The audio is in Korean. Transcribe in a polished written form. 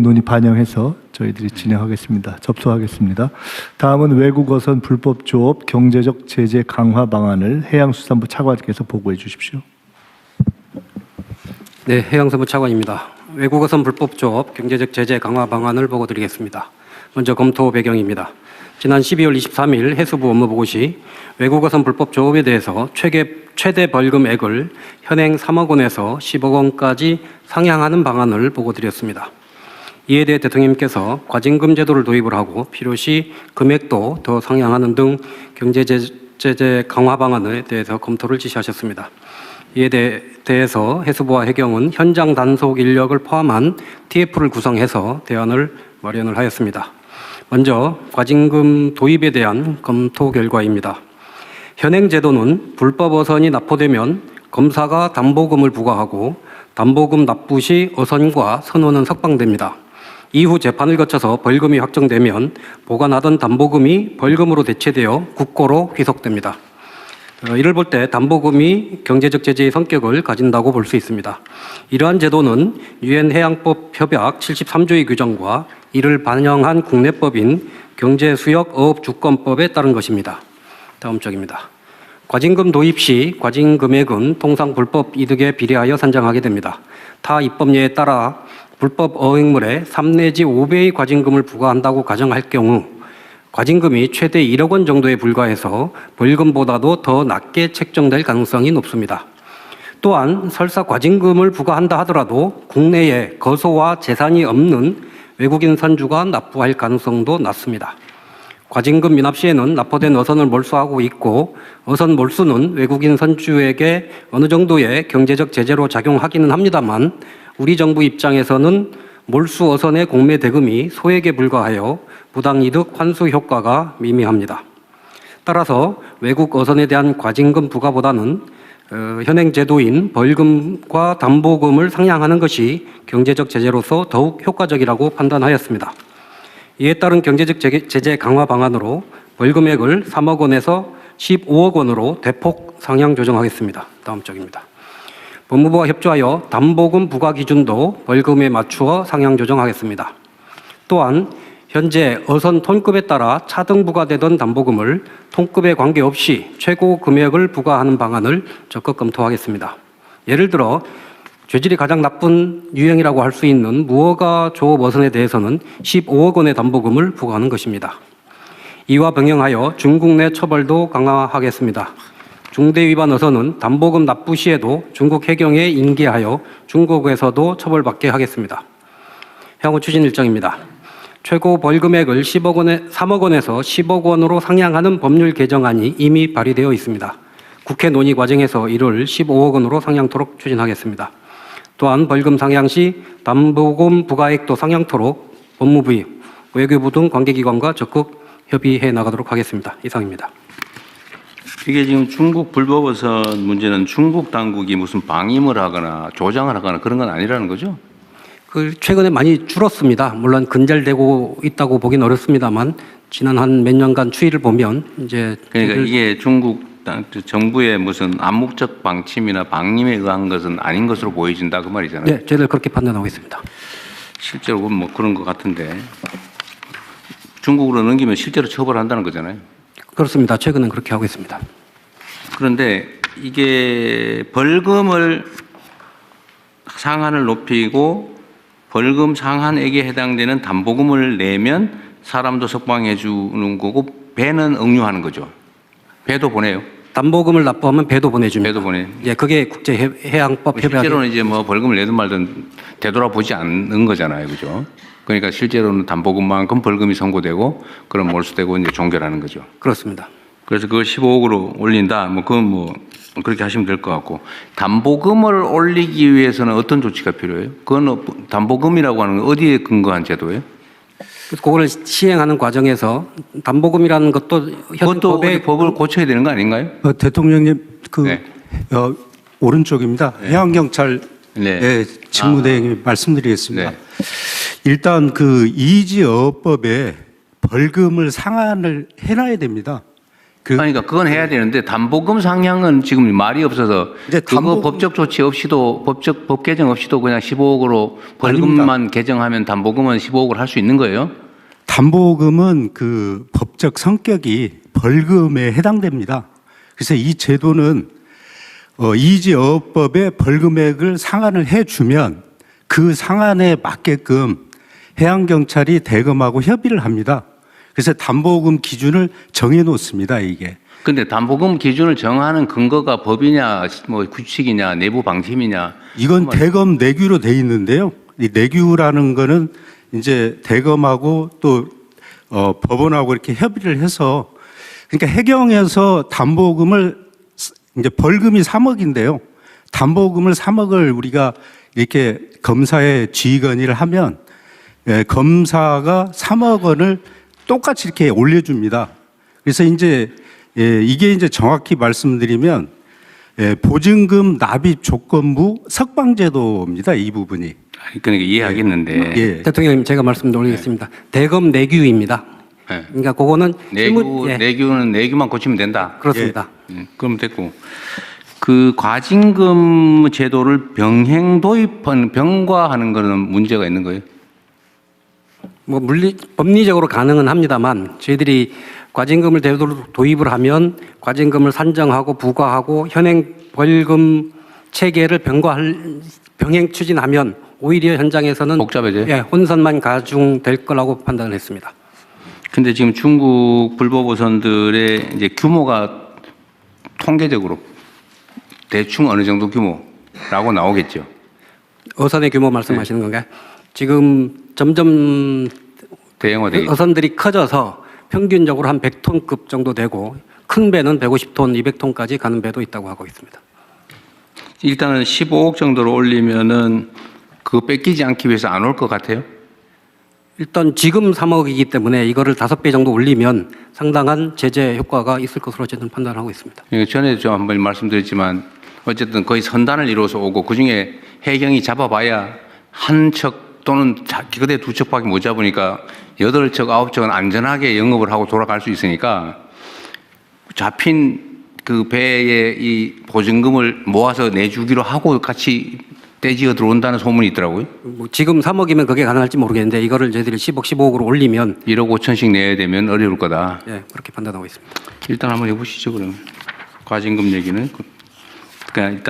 논의 반영해서 저희들이 진행하겠습니다. 접수하겠습니다. 다음은 외국어선 불법 조업 경제적 제재 강화 방안을 해양수산부 차관께서 보고해 주십시오. 네, 해양수산부 차관입니다. 외국어선 불법 조업 경제적 제재 강화 방안을 보고드리겠습니다. 먼저 검토 배경입니다. 지난 12월 23일 해수부 업무보고 시 외국어선 불법 조업에 대해서 최대 벌금액을 현행 3억 원에서 10억 원까지 상향하는 방안을 보고드렸습니다. 이에 대해 대통령님께서 과징금 제도를 도입을 하고 필요시 금액도 더 상향하는 등 경제제재 강화 방안에 대해서 검토를 지시하셨습니다. 이에 대해서 해수부와 해경은 현장 단속 인력을 포함한 TF를 구성해서 대안을 마련을 하였습니다. 먼저 과징금 도입에 대한 검토 결과입니다. 현행 제도는 불법 어선이 납포되면 검사가 담보금을 부과하고 담보금 납부 시 어선과 선원은 석방됩니다. 이후 재판을 거쳐서 벌금이 확정되면 보관하던 담보금이 벌금으로 대체되어 국고로 귀속됩니다. 이를 볼 때 담보금이 경제적 제재의 성격을 가진다고 볼 수 있습니다. 이러한 제도는 유엔 해양법 협약 73조의 규정과 이를 반영한 국내법인 경제수역어업주권법에 따른 것입니다. 다음 쪽입니다. 과징금 도입 시 과징 금액은 통상 불법 이득에 비례하여 산정하게 됩니다. 타 입법례에 따라 불법 어획물에 3 내지 5배의 과징금을 부과한다고 가정할 경우 과징금이 최대 1억 원 정도에 불과해서 벌금보다도 더 낮게 책정될 가능성이 높습니다. 또한 설사 과징금을 부과한다 하더라도 국내에 거소와 재산이 없는 외국인 선주가 납부할 가능성도 낮습니다. 과징금 미납 시에는 납포된 어선을 몰수하고 있고 어선 몰수는 외국인 선주에게 어느 정도의 경제적 제재로 작용하기는 합니다만 우리 정부 입장에서는 몰수 어선의 공매 대금이 소액에 불과하여 부당이득 환수 효과가 미미합니다. 따라서 외국 어선에 대한 과징금 부과보다는 현행 제도인 벌금과 담보금을 상향하는 것이 경제적 제재로서 더욱 효과적이라고 판단하였습니다. 이에 따른 경제적 제재 강화 방안으로 벌금액을 3억 원에서 15억 원으로 대폭 상향 조정하겠습니다. 다음 쪽입니다. 법무부와 협조하여 담보금 부과 기준도 벌금에 맞추어 상향 조정하겠습니다. 또한 현재 어선 톤급에 따라 차등 부과되던 담보금을 톤급에 관계없이 최고 금액을 부과하는 방안을 적극 검토하겠습니다. 예를 들어 죄질이 가장 나쁜 유형이라고 할 수 있는 무허가 조업 어선에 대해서는 15억 원의 담보금을 부과하는 것입니다. 이와 병행하여 중국 내 처벌도 강화하겠습니다. 중대 위반 어선은 담보금 납부 시에도 중국 해경에 인계하여 중국에서도 처벌받게 하겠습니다. 향후 추진 일정입니다. 최고 벌금액을 3억 원에서 10억 원으로 상향하는 법률 개정안이 이미 발의되어 있습니다. 국회 논의 과정에서 이를 15억 원으로 상향토록 추진하겠습니다. 또한 벌금 상향 시 담보금 부과액도 상향토록 법무부, 외교부 등 관계기관과 적극 협의해 나가도록 하겠습니다. 이상입니다. 이게 지금 중국 불법 어선 문제는 중국 당국이 무슨 방임을 하거나 조장을 하거나 그런 건 아니라는 거죠? 최근에 많이 줄었습니다. 물론 근절되고 있다고 보긴 어렵습니다만 지난 한 몇 년간 추이를 보면 이제 그러니까 이게 중국 정부의 무슨 암묵적 방침이나 방임에 의한 것은 아닌 것으로 보여진다 그 말이잖아요. 네, 저희들 그렇게 판단하고 있습니다. 실제로 뭐 그런 것 같은데 중국으로 넘기면 실제로 처벌한다는 거잖아요. 그렇습니다. 최근엔 그렇게 하고 있습니다. 그런데 이게 벌금을 상한을 높이고 벌금 상한액에 해당되는 담보금을 내면 사람도 석방해 주는 거고 배는 응유하는 거죠. 배도 보내요. 담보금을 납부하면 배도 보내줍니다. 배도 보내. 예, 그게 국제해양법 협약. 실제로는 이제 뭐 벌금을 내든 말든 되돌아보지 않는 거잖아요, 그죠? 그러니까 실제로는 담보금만큼 벌금이 선고되고 그럼 몰수되고 이제 종결하는 거죠. 그렇습니다. 그래서 그걸 15억으로 올린다. 뭐 그건 뭐 그렇게 하시면 될 것 같고 담보금을 올리기 위해서는 어떤 조치가 필요해요? 그건 담보금이라고 하는 건 어디에 근거한 제도예요? 그거를 시행하는 과정에서 담보금이라는 것도 현 법을 고쳐야 되는 거 아닌가요? 대통령님 네. 오른쪽입니다. 네. 해양경찰 네. 직무대행이 말씀드리겠습니다. 네. 일단 그 이지어업법에 벌금을 상한을 해놔야 됩니다. 그러니까 그건 해야 되는데 담보금 상향은 지금 말이 없어서 이제 그거 법적 조치 없이도 법 개정 없이도 그냥 15억으로 벌금만 개정하면 담보금은 15억을 할 수 있는 거예요? 담보금은 그 법적 성격이 벌금에 해당됩니다. 그래서 이 제도는 이지어업법의 벌금액을 상한을 해주면 그 상한에 맞게끔 해양경찰이 대검하고 협의를 합니다. 그래서 담보금 기준을 정해 놓습니다, 이게. 근데 담보금 기준을 정하는 근거가 법이냐, 뭐 규칙이냐, 내부 방침이냐. 이건 대검 내규로 돼 있는데요. 이 내규라는 거는 이제 대검하고 또 법원하고 이렇게 협의를 해서 그러니까 해경에서 담보금을 이제 벌금이 3억인데요. 담보금을 3억을 우리가 이렇게 검사에 지휘 건의를 하면 검사가 3억 원을 똑같이 이렇게 올려줍니다. 그래서 이제 이게 이제 정확히 말씀드리면 보증금 납입 조건부 석방제도입니다. 이 부분이. 그러니까 이해하겠는데. 예. 대통령님 제가 말씀드리겠습니다. 대검 내규입니다. 네. 그러니까 그거는 내규는 내규만 고치면 된다. 그렇습니다. 그럼 됐고. 그 과징금 제도를 병행 도입한 병과하는 거는 문제가 있는 거예요? 뭐 법리적으로 가능은 합니다만 저희들이 과징금을 제도로 도입을 하면 과징금을 산정하고 부과하고 현행 벌금 체계를 병행 추진하면 오히려 현장에서는 복잡해져요? 예, 혼선만 가중될 거라고 판단을 했습니다. 근데 지금 중국 불법 어선들의 이제 규모가 통계적으로 대충 어느 정도 규모라고 나오겠죠. 어선의 규모 말씀하시는 건가요? 지금 점점 대형화되겠죠. 어선들이 커져서 평균적으로 한 100톤급 정도 되고 큰 배는 150톤, 200톤까지 가는 배도 있다고 하고 있습니다. 일단은 15억 정도로 올리면은 그거 뺏기지 않기 위해서 안 올 것 같아요. 일단 지금 3억이기 때문에 이거를 5배 정도 올리면 상당한 제재 효과가 있을 것으로 저는 판단하고 있습니다. 전에 좀 한번 말씀드렸지만 어쨌든 거의 선단을 이루어서 오고 그중에 해경이 잡아봐야 한 척 또는 그대 두 척밖에 못 잡으니까 8척, 9척은 안전하게 영업을 하고 돌아갈 수 있으니까 잡힌 그 배의 이 보증금을 모아서 내주기로 하고 같이 떼지어 들어온다는 소문이 있더라고요. 뭐 지금 3억이면 그게 가능할지 모르겠는데 이거를 저희들이 10억, 15억으로 올리면 1억 5천씩 내야 되면 어려울 거다. 예, 그렇게 판단하고 있습니다. 일단 한번 해보시죠, 그러면. 과징금 얘기는. 그러니까 일단